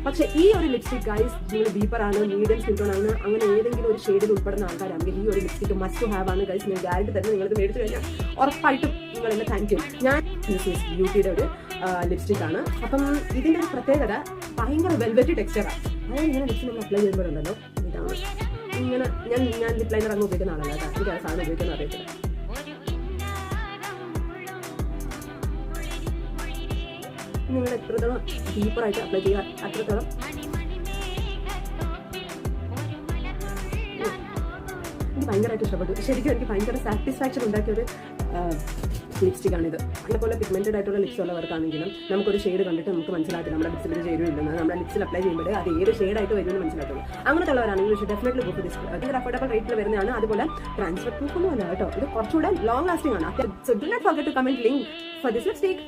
പക്ഷെ ഈ ഒരു ലിപ്സ്റ്റിക് ഗൈസ് നിങ്ങൾ ഡീപ്പർ ആണ്, മീഡിയം സ്കിൻ ടോൺ ആണ്, അങ്ങനെ ഏതെങ്കിലും ഒരു ഷെയ്ഡിൽ ഉൾപ്പെടുന്ന ആൾക്കാരാണെങ്കിൽ ഈ ഒരു ലിപ്സ്റ്റിക് മസ്റ്റ് ടു ഹാവ് ആണ് ഗൈസ്. ഞാൻ ഗ്യാരണ്ടി തന്നെ നിങ്ങൾക്ക് മേടിച്ചു കഴിഞ്ഞാൽ ഉറപ്പായിട്ടും നിങ്ങൾ എന്നെ താങ്ക് യു. ഞാൻ ബ്യൂട്ടിയുടെ ഒരു ലിപ്സ്റ്റിക് ആണ്. അപ്പം ഇതിന്റെ ഒരു പ്രത്യേകത ഭയങ്കര വെൽവെറ്റ് ടെക്സ്ചറാണ്. അതായത് ഇങ്ങനെ ലിപ്സ്റ്റിക് നമ്മൾ അപ്ലൈ ചെയ്യുമ്പോഴുണ്ടല്ലോ, ഇതാണ് ഇങ്ങനെ ഞാൻ ലിപ് ലൈനർ അങ്ങ് ഉപയോഗിക്കുന്ന ആളല്ല കേട്ടോ, എനിക്ക് ആ സാധനം ഉപയോഗിക്കുന്ന അറിയത്തില്ല. നിങ്ങൾ എത്രത്തോളം ഡീപ്പറായിട്ട് അപ്ലൈ ചെയ്യുക അത്രത്തോളം എനിക്ക് ഭയങ്കരമായിട്ട് ഇഷ്ടപ്പെട്ടു. ശരിക്കും എനിക്ക് ഭയങ്കര സാറ്റിസ്ഫാക്ഷൻ ഉണ്ടാക്കിയ ഒരു ലിപ്സ്റ്റിക്കാണിത്. അതേപോലെ പിഗ്മെന്റഡ് ആയിട്ടുള്ള ലിപ്സ് ഉള്ളവർക്കാണെങ്കിലും നമുക്കൊരു ഷെയ്ഡ് കണ്ടിട്ട് നമുക്ക് മനസ്സിലാക്കി നമ്മുടെ ലിപ്സിൽ ചേരുമില്ലെന്ന്. നമ്മുടെ ലിപ്സിൽ അപ്ലൈ ചെയ്യുമ്പോൾ അത് ഏത് ഷെയ്ഡായിട്ട് വരുമെന്ന് മനസ്സിലാക്കുള്ളൂ. അങ്ങനത്തെ ഉള്ളവരാണെങ്കിൽ ഡെഫിനറ്റ്ലി ഗോ ഫോർ ദിസ്. അതൊരു അഫോർഡബിൾ റേറ്റിൽ വരുന്നതാണ്. അതുപോലെ ട്രാൻസ്ഫർ പ്രൂഫ് ഒന്നും അല്ല കേട്ടോ, ഇത് കുറച്ചുകൂടെ ലോങ് ലാസ്റ്റിംഗ് ആണ്. So do not forget to comment link for this lipstick.